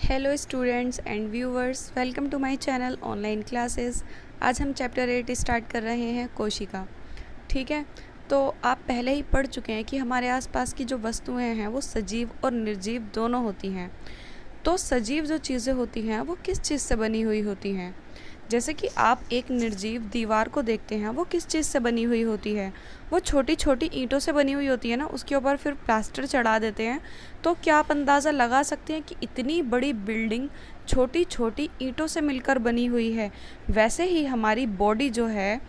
Hello students and viewers, welcome to my channel online classes. आज हम chapter 8 start कर रहे हैं कोशिका। ठीक है, तो आप पहले ही पढ़ चुके हैं कि हमारे आसपास की जो वस्तुएं हैं वो सजीव और निर्जीव दोनों होती हैं। तो सजीव जो चीज़ें होती हैं वो किस चीज़ से बनी हुई होती हैं। जैसे कि आप एक निर्जीव दीवार को देखते हैं, वो किस चीज़ से बनी हुई होती है। वो छोटी छोटी ईंटों से बनी हुई होती है ना, उसके ऊपर फिर प्लास्टर चढ़ा देते हैं। तो क्या आप अंदाज़ा लगा सकते हैं कि इतनी बड़ी बिल्डिंग छोटी छोटी ईंटों से मिलकर बनी हुई है। वैसे ही हमारी बॉडी जो है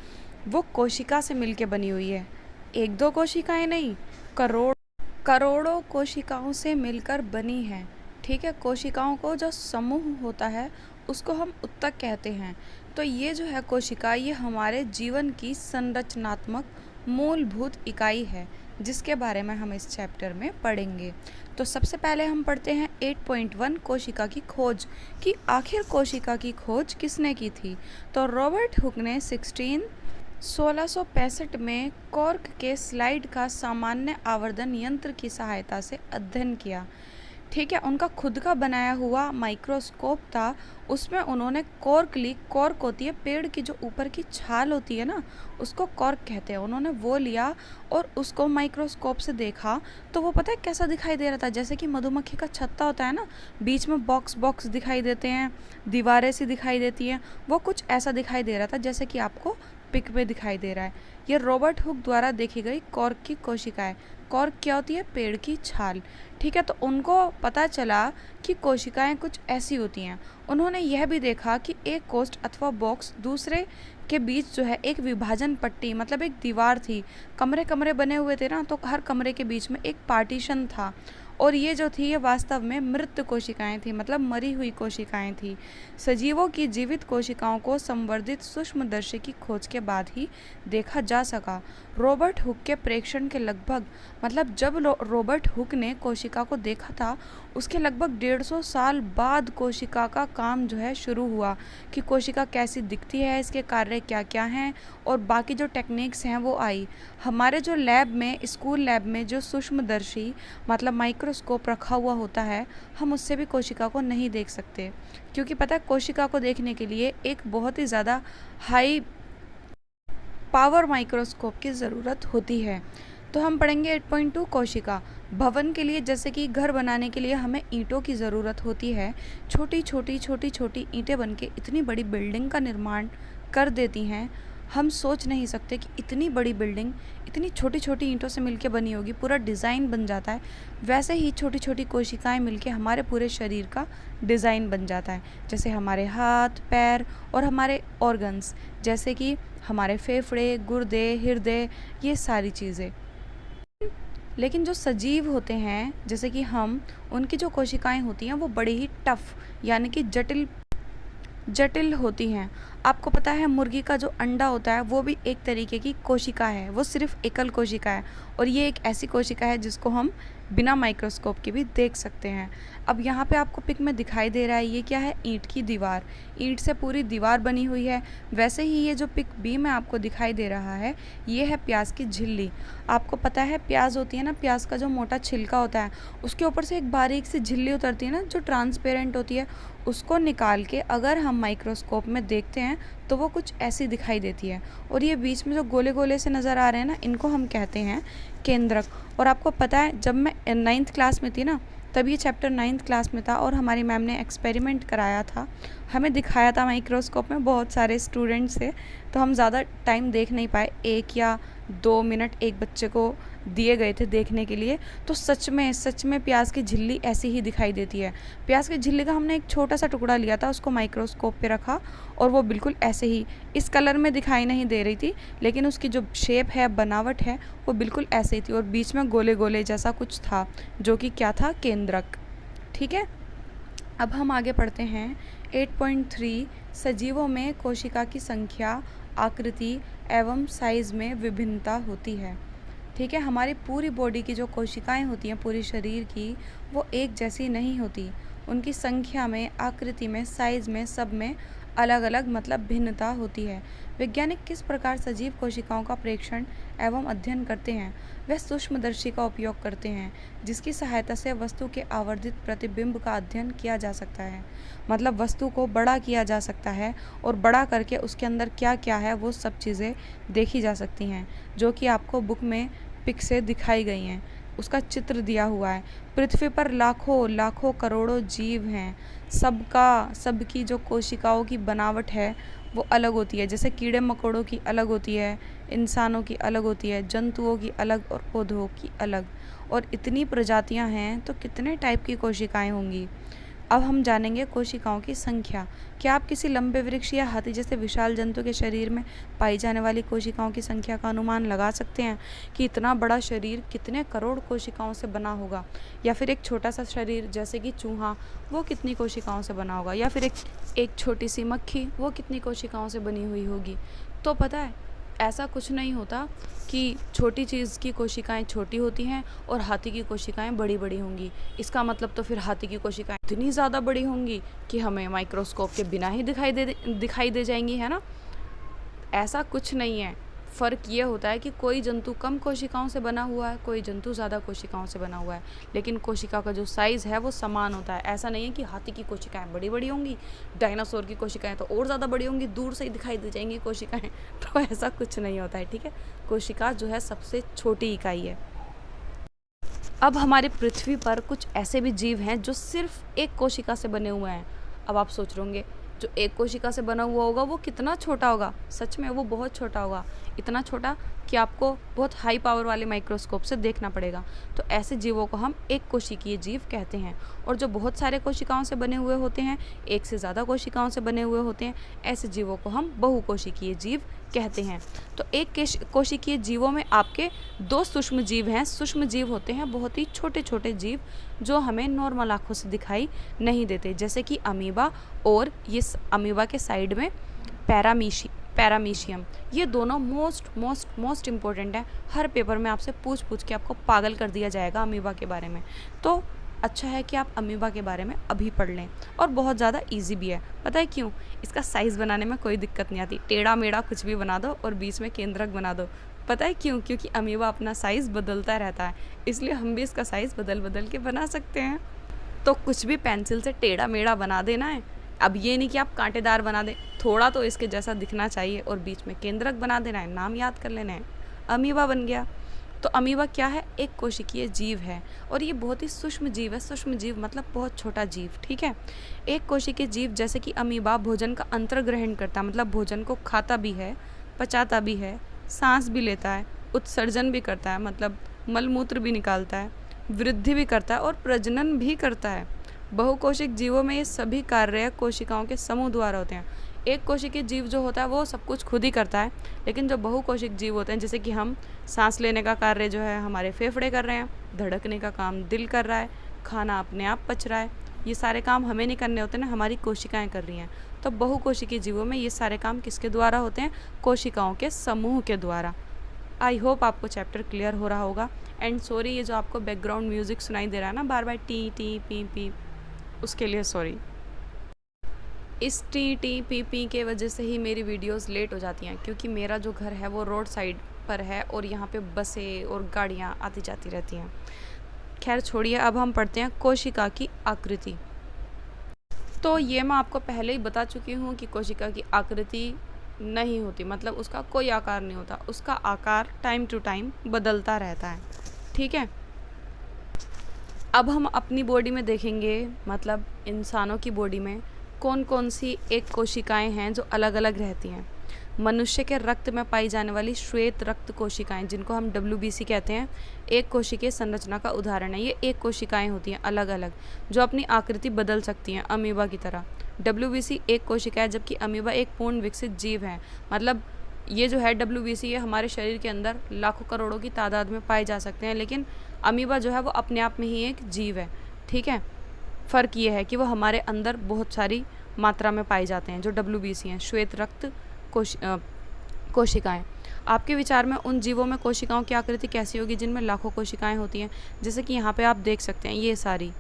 वो कोशिका से मिलकर बनी हुई है। एक दो कोशिकाएं नहीं, करोड़ों कोशिकाओं से मिलकर बनी है। ठीक है, कोशिकाओं को जो समूह होता है उसको हम उत्तक कहते हैं। तो ये जो है कोशिका, ये हमारे जीवन की संरचनात्मक मूलभूत इकाई है, जिसके बारे में हम इस चैप्टर में पढ़ेंगे। तो सबसे पहले हम पढ़ते हैं 8.1 कोशिका की खोज, कि आखिर कोशिका की खोज किसने की थी। तो रॉबर्ट हुक ने 1665 में कॉर्क के स्लाइड का सामान्य आवर्धन यंत्र की सहायता से अध्ययन किया। ठीक है, उनका खुद का बनाया हुआ माइक्रोस्कोप था। उसमें उन्होंने कॉर्क ली। कॉर्क होती है पेड़ की जो ऊपर की छाल होती है ना, उसको कॉर्क कहते हैं। उन्होंने वो लिया और उसको माइक्रोस्कोप से देखा तो वो पता है कैसा दिखाई दे रहा था। जैसे कि मधुमक्खी का छत्ता होता है ना, बीच में बॉक्स बॉक्स दिखाई देते हैं, दीवारें सी दिखाई देती हैं, वो कुछ ऐसा दिखाई दे रहा था जैसे कि आपको पिक में दिखाई दे रहा है। ये रॉबर्ट हुक द्वारा देखी गई कॉर्क की कोशिकाएं। कॉर्क क्या होती है? पेड़ की छाल। ठीक है, तो उनको पता चला कि कोशिकाएं कुछ ऐसी होती हैं। उन्होंने यह भी देखा कि एक कोष्ठ अथवा बॉक्स दूसरे के बीच जो है एक विभाजन पट्टी, मतलब एक दीवार थी। कमरे कमरे बने हुए थे ना, तो हर कमरे के बीच में एक पार्टीशन था। और ये जो थी ये वास्तव में मृत कोशिकाएं थी, मतलब मरी हुई कोशिकाएं थी। सजीवों की जीवित कोशिकाओं को संवर्धित सूक्ष्मदर्शी की खोज के बाद ही देखा जा सका। रॉबर्ट हुक के प्रेक्षण के लगभग, मतलब जब रॉबर्ट हुक ने कोशिका को देखा था उसके लगभग 150 साल बाद कोशिका का काम जो है शुरू हुआ, कि कोशिका कैसी दिखती है, इसके कार्य क्या क्या हैं, और बाकी जो टेक्निक्स हैं वो आई। हमारे जो लैब में, स्कूल लैब में जो सूक्ष्मदर्शी मतलब माइक्रोस्कोप रखा हुआ होता है, हम उससे भी कोशिका को नहीं देख सकते, क्योंकि पता है कोशिका को देखने के लिए एक बहुत ही ज़्यादा हाई पावर माइक्रोस्कोप की ज़रूरत होती है। तो हम पढ़ेंगे 8.2 कोशिका। भवन के लिए, जैसे कि घर बनाने के लिए हमें ईंटों की ज़रूरत होती है। छोटी छोटी ईंटें बनके इतनी बड़ी बिल्डिंग का निर्माण कर देती हैं। हम सोच नहीं सकते कि इतनी बड़ी बिल्डिंग इतनी छोटी छोटी ईंटों से मिलके बनी होगी, पूरा डिज़ाइन बन जाता है। वैसे ही छोटी छोटी कोशिकाएं मिलके हमारे पूरे शरीर का डिज़ाइन बन जाता है, जैसे हमारे हाथ पैर और हमारे ऑर्गन्स, जैसे कि हमारे फेफड़े, गुर्दे, हृदय, ये सारी चीज़ें। लेकिन जो सजीव होते हैं जैसे कि हम, उनकी जो कोशिकाएं होती हैं वो बड़ी ही टफ, यानी कि जटिल होती हैं। आपको पता है मुर्गी का जो अंडा होता है वो भी एक तरीके की कोशिका है, वो सिर्फ एकल कोशिका है, और ये एक ऐसी कोशिका है जिसको हम बिना माइक्रोस्कोप के भी देख सकते हैं। अब यहाँ पे आपको पिक में दिखाई दे रहा है, ये क्या है? ईंट की दीवार। ईंट से पूरी दीवार बनी हुई है। वैसे ही ये जो पिक बी में आपको दिखाई दे रहा है, ये है प्याज की झिल्ली। आपको पता है प्याज होती है ना, प्याज का जो मोटा छिलका होता है उसके ऊपर से एक बारीक सी झिल्ली उतरती है ना, जो ट्रांसपेरेंट होती है। उसको निकाल के अगर हम माइक्रोस्कोप में देखते हैं तो वो कुछ ऐसी दिखाई देती है। और ये बीच में जो गोले गोले से नज़र आ रहे हैं ना, इनको हम कहते हैं केंद्रक। और आपको पता है जब मैं 9th क्लास में थी ना, तब ये चैप्टर 9th क्लास में था, और हमारी मैम ने एक्सपेरिमेंट कराया था, हमें दिखाया था माइक्रोस्कोप में, बहुत सारे स्टूडेंट्स थे, तो हम ज़्यादा टाइम देख नहीं पाए, 1 या 2 मिनट एक बच्चे को दिए गए थे देखने के लिए। तो सच में प्याज की झिल्ली ऐसी ही दिखाई देती है। प्याज की झिल्ली का हमने एक छोटा सा टुकड़ा लिया था, उसको माइक्रोस्कोप पे रखा, और वो बिल्कुल ऐसे ही इस कलर में दिखाई नहीं दे रही थी, लेकिन उसकी जो शेप है, बनावट है, वो बिल्कुल ऐसे ही थी, और बीच में गोले गोले जैसा कुछ था, जो कि क्या था? केंद्रक। ठीक है, अब हम आगे पढ़ते हैं 8.3। सजीवों में कोशिका की संख्या, आकृति एवं साइज में विभिन्नता होती है। ठीक है, हमारी पूरी बॉडी की जो कोशिकाएं होती हैं, पूरी शरीर की, वो एक जैसी नहीं होती। उनकी संख्या में, आकृति में, साइज में, सब में अलग अलग मतलब भिन्नता होती है। वैज्ञानिक किस प्रकार सजीव कोशिकाओं का प्रेक्षण एवं अध्ययन करते हैं? वह सूक्ष्मदर्शी का उपयोग करते हैं, जिसकी सहायता से वस्तु के आवर्धित प्रतिबिंब का अध्ययन किया जा सकता है। मतलब वस्तु को बड़ा किया जा सकता है और बड़ा करके उसके अंदर क्या क्या है वो सब चीज़ें देखी जा सकती हैं, जो कि आपको बुक में पिक से दिखाई गई हैं। उसका चित्र दिया हुआ है। पृथ्वी पर लाखों लाखों करोड़ों जीव हैं। सबकी जो कोशिकाओं की बनावट है वो अलग होती है। जैसे कीड़े मकोड़ों की अलग होती है, इंसानों की अलग होती है, जंतुओं की अलग और पौधों की अलग। और इतनी प्रजातियां हैं तो कितने टाइप की कोशिकाएं होंगी। अब हम जानेंगे कोशिकाओं की संख्या। क्या आप किसी लंबे वृक्ष या हाथी जैसे विशाल जंतु के शरीर में पाई जाने वाली कोशिकाओं की संख्या का अनुमान लगा सकते हैं कि इतना बड़ा शरीर कितने करोड़ कोशिकाओं से बना होगा? या फिर एक छोटा सा शरीर जैसे कि चूहा, वो कितनी कोशिकाओं से बना होगा? या फिर एक छोटी सी मक्खी, वो कितनी कोशिकाओं से बनी हुई होगी? तो पता है, ऐसा कुछ नहीं होता कि छोटी चीज़ की कोशिकाएं छोटी होती हैं और हाथी की कोशिकाएं बड़ी बड़ी होंगी। इसका मतलब तो फिर हाथी की कोशिकाएं इतनी ज़्यादा बड़ी होंगी कि हमें माइक्रोस्कोप के बिना ही दिखाई दे जाएंगी, है ना? ऐसा कुछ नहीं है। फ़र्क ये होता है कि कोई जंतु कम कोशिकाओं से बना हुआ है, कोई जंतु ज़्यादा कोशिकाओं से बना हुआ है, लेकिन कोशिका का जो साइज़ है वो समान होता है। ऐसा नहीं है कि हाथी की कोशिकाएं बड़ी बड़ी होंगी, डायनासोर की कोशिकाएं तो और ज़्यादा बड़ी होंगी, दूर से ही दिखाई दे जाएंगी कोशिकाएं। तो ऐसा कुछ नहीं होता है, ठीक है? कोशिका जो है सबसे छोटी इकाई है। अब हमारी पृथ्वी पर कुछ ऐसे भी जीव हैं जो सिर्फ एक कोशिका से बने हुए हैं। अब आप सोच रहे होंगे, जो एक कोशिका से बना हुआ होगा वो कितना छोटा होगा? सच में वो बहुत छोटा होगा, इतना छोटा कि आपको बहुत हाई पावर वाले माइक्रोस्कोप से देखना पड़ेगा। तो ऐसे जीवों को हम एक कोशिकीय जीव कहते हैं। और जो बहुत सारे कोशिकाओं से बने हुए होते हैं, एक से ज़्यादा कोशिकाओं से बने हुए होते हैं, ऐसे जीवों को हम बहुकोशिकीय जीव कहते हैं। तो एक कोशिकीय जीवों में आपके दो सूक्ष्म जीव हैं। सूक्ष्म जीव होते हैं बहुत ही छोटे छोटे जीव जो हमें नॉर्मल आँखों से दिखाई नहीं देते, जैसे कि अमीबा और ये अमीबा के साइड में पैरामीशियम। ये दोनों मोस्ट इम्पोर्टेंट है। हर पेपर में आपसे पूछ के आपको पागल कर दिया जाएगा अमीबा के बारे में। तो अच्छा है कि आप अमीबा के बारे में अभी पढ़ लें। और बहुत ज़्यादा इजी भी है। पता है क्यों? इसका साइज़ बनाने में कोई दिक्कत नहीं आती। टेढ़ा मेढ़ा कुछ भी बना दो और बीच में केंद्रक बना दो। पता है क्यों? क्योंकि अमीबा अपना साइज़ बदलता रहता है, इसलिए हम भी इसका साइज़ बदल के बना सकते हैं। तो कुछ भी पेंसिल से टेढ़ा मेढ़ा बना देना है। अब ये नहीं कि आप कांटेदार बना दें, थोड़ा तो इसके जैसा दिखना चाहिए और बीच में केंद्रक बना देना है, नाम याद कर लेना है, अमीबा बन गया। तो अमीबा क्या है? एक कोशिकीय जीव है और ये बहुत ही सूक्ष्म जीव है। सूक्ष्म जीव मतलब बहुत छोटा जीव, ठीक है? एक कोशिकीय जीव जैसे कि अमीबा भोजन का अंतर्ग्रहण करता है, मतलब भोजन को खाता भी है, पचाता भी है, सांस भी लेता है, उत्सर्जन भी करता है, मतलब मलमूत्र भी निकालता है, वृद्धि भी करता है और प्रजनन भी करता है। बहुकोशिक जीवों में ये सभी कार्य कोशिकाओं के समूह द्वारा होते हैं। एक कोशिकीय जीव जो होता है वो सब कुछ खुद ही करता है, लेकिन जो बहुकोशिक जीव होते हैं, जैसे कि हम सांस लेने का कार्य जो है हमारे फेफड़े कर रहे हैं, धड़कने का काम दिल कर रहा है, खाना अपने आप पच रहा है, ये सारे काम हमें नहीं करने होते ना, हमारी कोशिकाएं कर रही हैं। तो बहुकोशिकीय जीवों में ये सारे काम किसके द्वारा होते हैं? कोशिकाओं के समूह के द्वारा। आई होप आपको चैप्टर क्लियर हो रहा होगा। एंड सॉरी, ये जो आपको बैकग्राउंड म्यूज़िक सुनाई दे रहा है ना बार बार, टी टी पी पी, उसके लिए सॉरी। इस टी टी पी पी के वजह से ही मेरी वीडियोस लेट हो जाती हैं, क्योंकि मेरा जो घर है वो रोड साइड पर है और यहाँ पे बसें और गाड़ियाँ आती जाती रहती हैं। खैर छोड़िए, अब हम पढ़ते हैं कोशिका की आकृति। तो ये मैं आपको पहले ही बता चुकी हूँ कि कोशिका की आकृति नहीं होती, मतलब उसका कोई आकार नहीं होता, उसका आकार टाइम टू टाइम बदलता रहता है, ठीक है? अब हम अपनी बॉडी में देखेंगे, मतलब इंसानों की बॉडी में कौन कौन सी एक कोशिकाएं हैं जो अलग अलग रहती हैं। मनुष्य के रक्त में पाई जाने वाली श्वेत रक्त कोशिकाएं, जिनको हम WBC कहते हैं, एक कोशिकीय संरचना का उदाहरण है। ये एक कोशिकाएं होती हैं अलग अलग, जो अपनी आकृति बदल सकती हैं अमीबा की तरह। WBC एक कोशिका है, जबकि अमीबा एक पूर्ण विकसित जीव है। मतलब ये जो है WBC, ये हमारे शरीर के अंदर लाखों करोड़ों की तादाद में पाए जा सकते हैं, लेकिन अमीबा जो है वो अपने आप में ही एक जीव है, ठीक है? फ़र्क ये है कि वो हमारे अंदर बहुत सारी मात्रा में पाए जाते हैं, जो WBC हैं, श्वेत रक्त कोशिकाएं। आपके विचार में उन जीवों में कोशिकाओं की आकृति कैसी होगी जिनमें लाखों कोशिकाएं होती हैं? जैसे कि यहाँ पे आप देख सकते हैं, ये सारी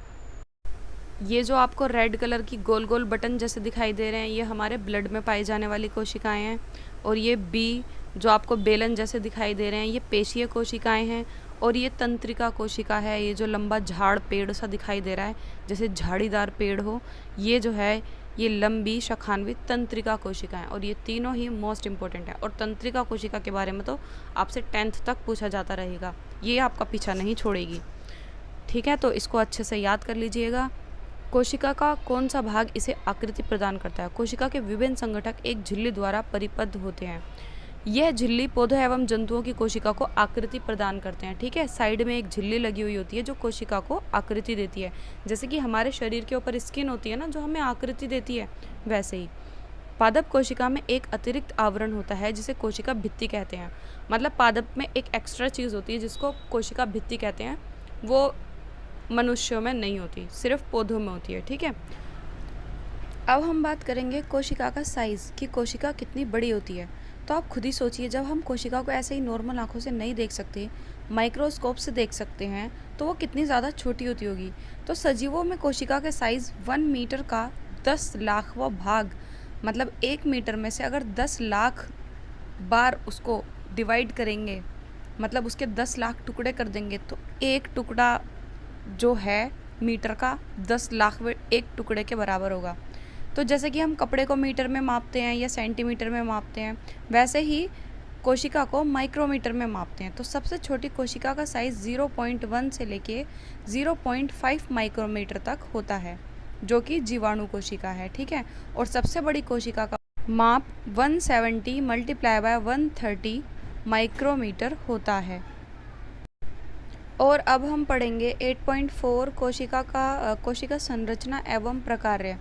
ये जो आपको रेड कलर की गोल गोल बटन जैसे दिखाई दे रहे हैं, ये हमारे ब्लड में पाई जाने वाली कोशिकाएं हैं। और ये बी जो आपको बेलन जैसे दिखाई दे रहे हैं, ये पेशीय कोशिकाएं हैं। और ये तंत्रिका कोशिका है, ये जो लंबा झाड़ पेड़ सा दिखाई दे रहा है जैसे झाड़ीदार पेड़ हो, ये जो है ये लंबी शाखान्वित तंत्रिका कोशिकाएं। और ये तीनों ही मोस्ट इंपॉर्टेंट है। और तंत्रिका कोशिका के बारे में तो आपसे 10th तक पूछा जाता रहेगा, ये आपका पीछा नहीं छोड़ेगी। ठीक है, तो इसको अच्छे से याद कर लीजिएगा। कोशिका का कौन सा भाग इसे आकृति प्रदान करता है? कोशिका के विभिन्न संगठक एक झिल्ली द्वारा परिबद्ध होते हैं। यह झिल्ली पौधों एवं जंतुओं की कोशिका को आकृति प्रदान करते हैं। ठीक है, साइड में एक झिल्ली लगी हुई होती है जो कोशिका को आकृति देती है। जैसे कि हमारे शरीर के ऊपर स्किन होती है ना, जो हमें आकृति देती है, वैसे ही पादप कोशिका में एक अतिरिक्त आवरण होता है जिसे कोशिका भित्ति कहते हैं। मतलब पादप में एक एक्स्ट्रा चीज़ होती है जिसको कोशिका भित्ति कहते हैं, वो मनुष्यों में नहीं होती, सिर्फ पौधों में होती है। ठीक है, अब हम बात करेंगे कोशिका का साइज़, कि कोशिका कितनी बड़ी होती है। तो आप खुद ही सोचिए, जब हम कोशिका को ऐसे ही नॉर्मल आंखों से नहीं देख सकते, माइक्रोस्कोप से देख सकते हैं, तो वो कितनी ज़्यादा छोटी होती होगी। तो सजीवों में कोशिका के साइज़ 1 मीटर का 10 लाखवां भाग, मतलब 1 मीटर में से अगर 10 लाख बार उसको डिवाइड करेंगे, मतलब उसके 10 लाख टुकड़े कर देंगे, तो एक टुकड़ा जो है मीटर का 10 लाख एक टुकड़े के बराबर होगा। तो जैसे कि हम कपड़े को मीटर में मापते हैं या सेंटीमीटर में मापते हैं, वैसे ही कोशिका को माइक्रोमीटर में मापते हैं। तो सबसे छोटी कोशिका का साइज़ 0.1 से लेके 0.5 माइक्रोमीटर तक होता है, जो कि जीवाणु कोशिका है। ठीक है, और सबसे बड़ी कोशिका का माप 170 × 130 माइक्रोमीटर होता है। और अब हम पढ़ेंगे 8.4 कोशिका संरचना एवं प्रकार्य,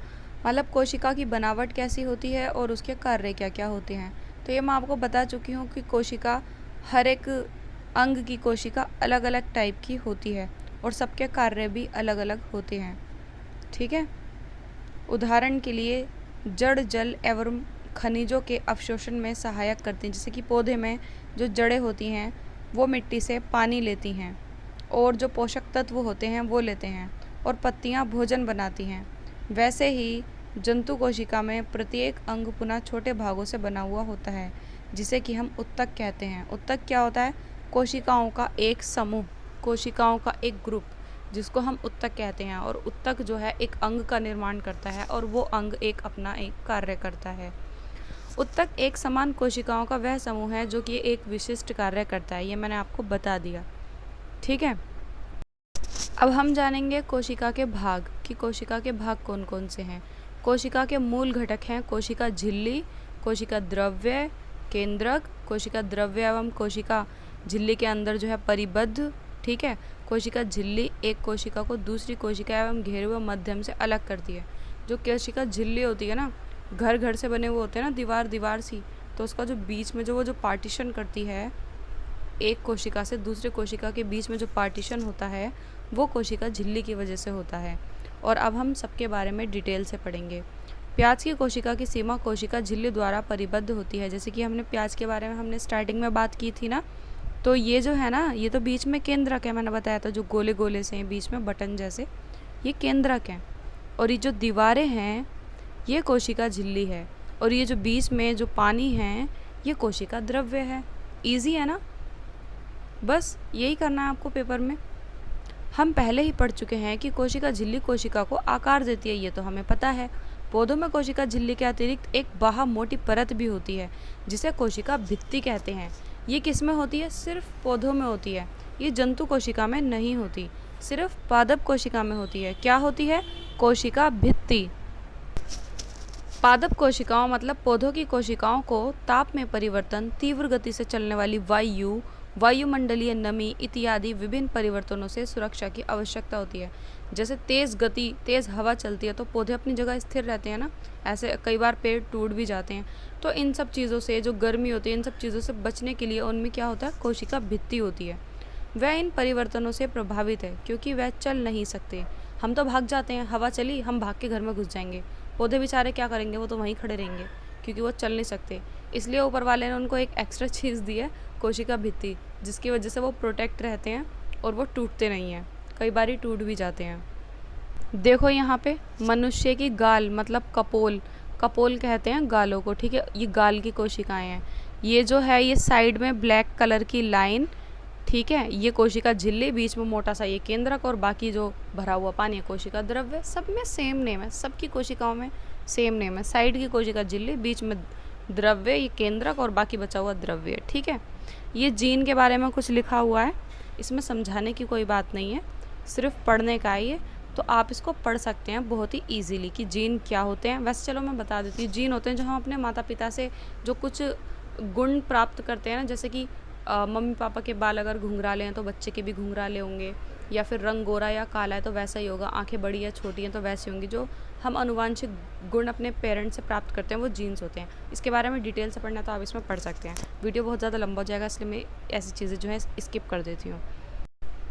मतलब कोशिका की बनावट कैसी होती है और उसके कार्य क्या क्या होते हैं। तो ये मैं आपको बता चुकी हूँ कि कोशिका, हर एक अंग की कोशिका अलग अलग टाइप की होती है और सबके कार्य भी अलग अलग होते हैं। ठीक है, उदाहरण के लिए जड़ जल एवं खनिजों के अवशोषण में सहायक करते हैं। जैसे कि पौधे में जो जड़ें होती हैं वो मिट्टी से पानी लेती हैं और जो पोषक तत्व होते हैं वो लेते हैं, और पत्तियां भोजन बनाती हैं। वैसे ही जंतु कोशिका में प्रत्येक अंग पुनः छोटे भागों से बना हुआ होता है, जिसे कि हम उत्तक कहते हैं। उत्तक क्या होता है? कोशिकाओं का एक समूह, कोशिकाओं का एक ग्रुप, जिसको हम उत्तक कहते हैं। और उत्तक जो है एक अंग का निर्माण करता है और वो अंग एक अपना एक कार्य करता है। उत्तक एक समान कोशिकाओं का वह समूह है जो कि एक विशिष्ट कार्य करता है। ये मैंने आपको बता दिया। ठीक है, अब हम जानेंगे कोशिका के भाग, कि कोशिका के भाग कौन कौन से हैं। कोशिका के मूल घटक हैं कोशिका झिल्ली, कोशिका द्रव्य, केंद्रक, कोशिका द्रव्य एवं कोशिका झिल्ली के अंदर जो है परिबद्ध। ठीक है, कोशिका झिल्ली एक कोशिका को दूसरी कोशिका एवं घेरे हुए माध्यम से अलग करती है। जो कोशिका झिल्ली होती है ना, घर घर से बने हुए होते हैं ना, दीवार दीवार सी, तो उसका जो बीच में जो पार्टीशन करती है, एक कोशिका से दूसरे कोशिका के बीच में जो पार्टीशन होता है, वो कोशिका झिल्ली की वजह से होता है। और अब हम सबके बारे में डिटेल से पढ़ेंगे। प्याज की कोशिका की सीमा कोशिका झिल्ली द्वारा परिबद्ध होती है। जैसे कि हमने प्याज के बारे में हमने स्टार्टिंग में बात की थी ना, तो ये जो है ना, ये तो बीच में केंद्रक है, मैंने बताया था, जो गोले गोले से हैं बीच में बटन जैसे, ये केंद्रक हैं। और ये जो दीवारें हैं ये कोशिका झिल्ली है, और ये जो बीच में जो पानी है ये कोशिका द्रव्य है। ईजी है ना, बस यही करना है आपको पेपर में। हम पहले ही पढ़ चुके हैं कि कोशिका झिल्ली कोशिका को आकार देती है, ये तो हमें पता है। पौधों में कोशिका झिल्ली के अतिरिक्त एक बाह्य मोटी परत भी होती है जिसे कोशिका भित्ति कहते हैं। ये किस में होती है? सिर्फ पौधों में होती है। ये जंतु कोशिका में नहीं होती, सिर्फ पादप कोशिका में होती है। क्या होती है? कोशिका भित्ति। पादप कोशिकाओं मतलब पौधों की कोशिकाओं को ताप में परिवर्तन, तीव्र गति से चलने वाली वायु, वायुमंडलीय नमी इत्यादि विभिन्न परिवर्तनों से सुरक्षा की आवश्यकता होती है। जैसे तेज़ गति, तेज़ हवा चलती है तो पौधे अपनी जगह स्थिर रहते हैं ना, ऐसे कई बार पेड़ टूट भी जाते हैं। तो इन सब चीज़ों से, जो गर्मी होती है, इन सब चीज़ों से बचने के लिए उनमें क्या होता है? कोशिका भित्ति होती है। वह इन परिवर्तनों से प्रभावित है क्योंकि वह चल नहीं सकते। हम तो भाग जाते हैं, हवा चली हम भाग के घर में घुस जाएंगे। पौधे बेचारे क्या करेंगे? वो तो वहीं खड़े रहेंगे क्योंकि वो चल नहीं सकते। इसलिए ऊपर वाले ने उनको एक एक्स्ट्रा चीज़ दी है, कोशिका भित्ति, जिसकी वजह से वो प्रोटेक्ट रहते हैं और वो टूटते नहीं हैं। कई बार टूट भी जाते हैं। देखो यहाँ पे मनुष्य की गाल मतलब कपोल, कपोल कहते हैं गालों को, ठीक है, ये गाल की कोशिकाएं हैं। ये जो है ये साइड में ब्लैक कलर की लाइन, ठीक है, ये कोशिका झिल्ली, बीच में मोटा सा ये केंद्रक, और बाकी जो भरा हुआ पानी है कोशिका द्रव्य। सब में सेम नेम है, सबकी कोशिकाओं में सेम नेम है। साइड की कोशिका झिल्ली, बीच में द्रव्य ये केंद्रक, और बाकी बचा हुआ द्रव्य, ठीक है। ये जीन के बारे में कुछ लिखा हुआ है, इसमें समझाने की कोई बात नहीं है, सिर्फ पढ़ने का है ये, तो आप इसको पढ़ सकते हैं बहुत ही ईजीली कि जीन क्या होते हैं। वैसे चलो मैं बता देती हूँ। जीन होते हैं जो हम अपने माता पिता से जो कुछ गुण प्राप्त करते हैं ना, जैसे कि मम्मी पापा के बाल अगर घुंघराले हैं तो बच्चे के भी घुंघराले होंगे, या फिर रंग गोरा या काला है तो वैसा ही होगा, आंखें बड़ी या छोटी हैं तो वैसी होंगी। जो हम अनुवांशिक गुण अपने पेरेंट्स से प्राप्त करते हैं वो जीन्स होते हैं। इसके बारे में डिटेल से पढ़ना तो आप इसमें पढ़ सकते हैं। वीडियो बहुत ज़्यादा लंबा हो जाएगा, इसलिए मैं ऐसी चीज़ें जो है स्किप कर देती हूँ,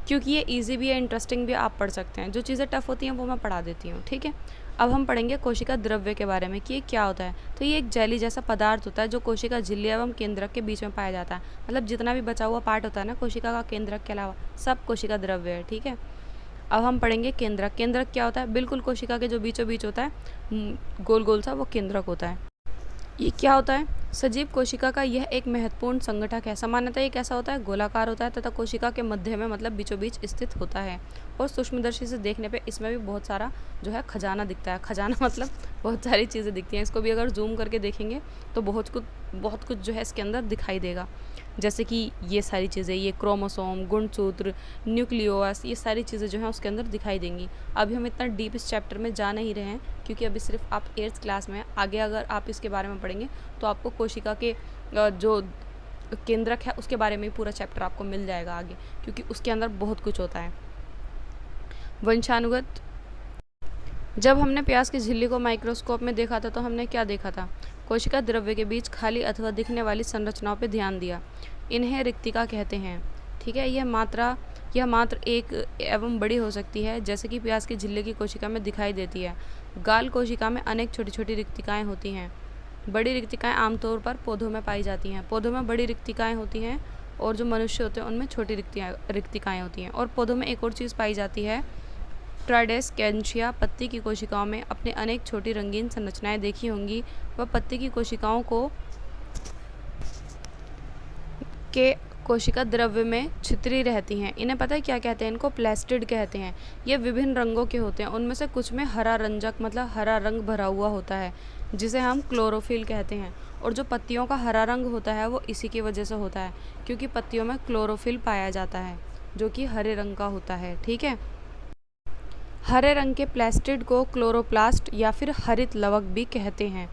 क्योंकि ये इजी भी है, इंटरेस्टिंग भी, आप पढ़ सकते हैं। जो चीज़ें टफ होती हैं वो मैं पढ़ा देती हूँ, ठीक है। अब हम पढ़ेंगे कोशिका द्रव्य के बारे में कि ये क्या होता है। तो ये एक जेली जैसा पदार्थ होता है जो कोशिका झिल्ली एवं केंद्रक के बीच में पाया जाता है। मतलब जितना भी बचा हुआ पार्ट होता है ना कोशिका का केंद्रक के अलावा, सब कोशिका द्रव्य है, ठीक है। अब हम पढ़ेंगे केंद्रक। केंद्रक क्या होता है? बिल्कुल कोशिका के जो बीचों बीच होता है गोल गोल सा, वो केंद्रक होता है। ये क्या होता है? सजीव कोशिका का यह एक महत्वपूर्ण संगठक है। सामान्यतः ये कैसा होता है? गोलाकार होता है तथा कोशिका के मध्य में मतलब बीचों बीच स्थित होता है। और सूक्ष्मदर्शी से देखने पे इसमें भी बहुत सारा जो है खजाना दिखता है। खजाना मतलब बहुत सारी चीज़ें दिखती हैं। इसको भी अगर जूम करके देखेंगे तो बहुत कुछ जो है इसके अंदर दिखाई देगा। जैसे कि ये सारी चीज़ें, ये क्रोमोसोम, गुणसूत्र, न्यूक्लियोस, ये सारी चीज़ें जो हैं उसके अंदर दिखाई देंगी। अभी हम इतना डीप इस चैप्टर में जा नहीं रहे हैं, क्योंकि अभी सिर्फ आप 8th क्लास में हैं। आगे अगर आप इसके बारे में पढ़ेंगे तो आपको कोशिका के जो केंद्रक है उसके बारे में पूरा चैप्टर आपको मिल जाएगा आगे, क्योंकि उसके अंदर बहुत कुछ होता है। वंशानुगत। जब हमने प्याज की झिल्ली को माइक्रोस्कोप में देखा था तो हमने क्या देखा था? कोशिका द्रव्य के बीच खाली अथवा दिखने वाली संरचनाओं पर ध्यान दिया। इन्हें रिक्तिका कहते हैं, ठीक है। यह मात्र एक एवं बड़ी हो सकती है, जैसे कि प्याज की झिल्ली की कोशिका में दिखाई देती है। गाल कोशिका में अनेक छोटी छोटी रिक्तिकाएँ होती हैं। बड़ी रिक्तिकाएँ आमतौर पर पौधों में पाई जाती हैं। पौधों में बड़ी रिक्तिकाएँ होती हैं, और जो मनुष्य होते हैं उनमें छोटी रिक्तिकाएँ होती हैं। और पौधों में एक और चीज़ पाई जाती है, ट्राइडेस्कैंशिया। पत्ती की कोशिकाओं में अपने अनेक छोटी रंगीन संरचनाएं देखी होंगी। वह पत्ती की कोशिकाओं के कोशिका द्रव्य में छितरी रहती हैं। इन्हें पता है क्या कहते हैं? इनको प्लास्टिड कहते हैं। ये विभिन्न रंगों के होते हैं। उनमें से कुछ में हरा रंजक मतलब हरा रंग भरा हुआ होता है, जिसे हम क्लोरोफिल कहते हैं। और जो पत्तियों का हरा रंग होता है वो इसी की वजह से होता है, क्योंकि पत्तियों में क्लोरोफिल पाया जाता है जो कि हरे रंग का होता है, ठीक है। हरे रंग के प्लास्टिड को क्लोरोप्लास्ट या फिर हरित लवक भी कहते हैं।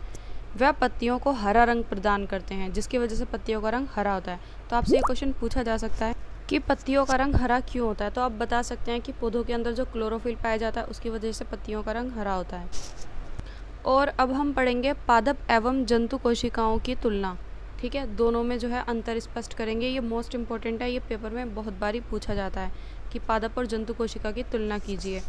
वह पत्तियों को हरा रंग प्रदान करते हैं, जिसकी वजह से पत्तियों का रंग हरा होता है। तो आपसे ये क्वेश्चन पूछा जा सकता है कि पत्तियों का रंग हरा क्यों होता है? तो आप बता सकते हैं कि पौधों के अंदर जो क्लोरोफिल पाया जाता है उसकी वजह से पत्तियों का रंग हरा होता है। और अब हम पढ़ेंगे पादप एवं जंतु कोशिकाओं की तुलना, ठीक है। दोनों में जो है अंतर स्पष्ट करेंगे। ये मोस्ट इंपॉर्टेंट है, ये पेपर में बहुत बारी पूछा जाता है कि पादप और जंतु कोशिका की तुलना कीजिए।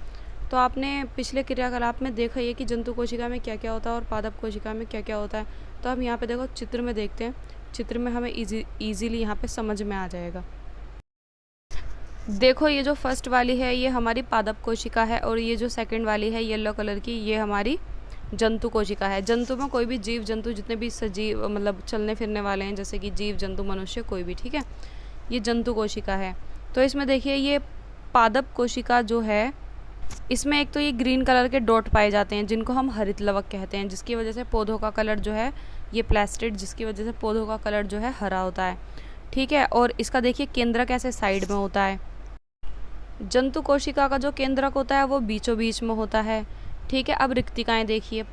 तो आपने पिछले क्रियाकलाप में देखा ही है कि जंतु कोशिका में क्या क्या होता है और पादप कोशिका में क्या क्या होता है। तो हम यहाँ पे देखो चित्र में देखते हैं, चित्र में हमें इजीली यहाँ पे समझ में आ जाएगा। देखो ये जो फर्स्ट वाली है ये हमारी पादप कोशिका है, और ये जो सेकंड वाली है येलो कलर की ये हमारी जंतु कोशिका है। जंतु में कोई भी जीव जंतु जितने भी सजीव मतलब चलने फिरने वाले हैं, जैसे कि जीव जंतु मनुष्य कोई भी, ठीक है, ये जंतु कोशिका है। तो इसमें देखिए ये पादप कोशिका जो है इसमें एक तो ये ग्रीन कलर के डॉट पाए जाते हैं जिनको हम हरित लवक कहते हैं, जिसकी वजह से पौधों का कलर जो है ये प्लास्टिड, जिसकी वजह से पौधों का कलर जो है हरा होता है, ठीक है। और इसका देखिए केंद्रक ऐसे साइड में होता है। जंतु कोशिका का जो केंद्रक होता है वो बीचों बीच में होता है, ठीक है। अब रिक्तिकाएँ देखिए,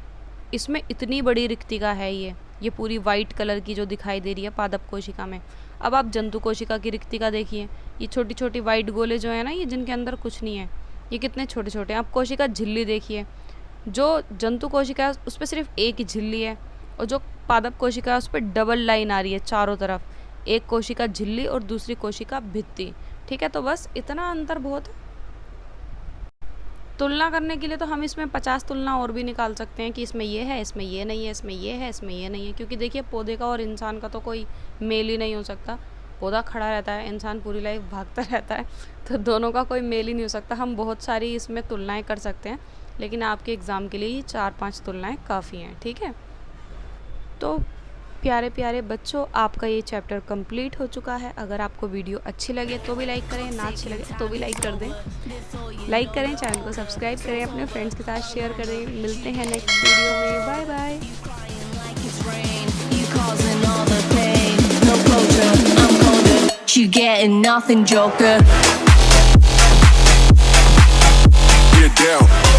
इसमें इतनी बड़ी रिक्तिका है ये पूरी वाइट कलर की जो दिखाई दे रही है पादप कोशिका में। अब आप जंतु कोशिका की रिक्तिका देखिए, ये छोटी छोटी वाइट गोले जो है ना, ये जिनके अंदर कुछ नहीं है, ये कितने छोटे छोटे हैं। आप कोशिका झिल्ली देखिए, जो जंतु कोशिका है उस पर सिर्फ एक ही झिल्ली है, और जो पादप कोशिका है उस पर डबल लाइन आ रही है चारों तरफ, एक कोशिका झिल्ली और दूसरी कोशिका भित्ति, ठीक है। तो बस इतना अंतर बहुत है। तुलना करने के लिए तो हम इसमें 50 तुलना और भी निकाल सकते हैं कि इसमें ये है, इसमें ये नहीं है, इसमें ये है, इसमें ये नहीं है, क्योंकि देखिए पौधे का और इंसान का तो कोई मेल ही नहीं हो सकता। पौधा खड़ा रहता है, इंसान पूरी लाइफ भागता रहता है, तो दोनों का कोई मेल ही नहीं हो सकता। हम बहुत सारी इसमें तुलनाएं कर सकते हैं, लेकिन आपके एग्ज़ाम के लिए ही 4-5 तुलनाएं काफ़ी हैं, ठीक है। तो प्यारे प्यारे बच्चों, आपका ये चैप्टर कंप्लीट हो चुका है। अगर आपको वीडियो अच्छी लगे तो भी लाइक करें, ना अच्छी लगे तो भी लाइक कर दें। लाइक करें, चैनल को सब्सक्राइब करें, अपने फ्रेंड्स के साथ शेयर करें। मिलते हैं नेक्स्ट वीडियो में। Bye bye. You getting nothing, Joker. Get down.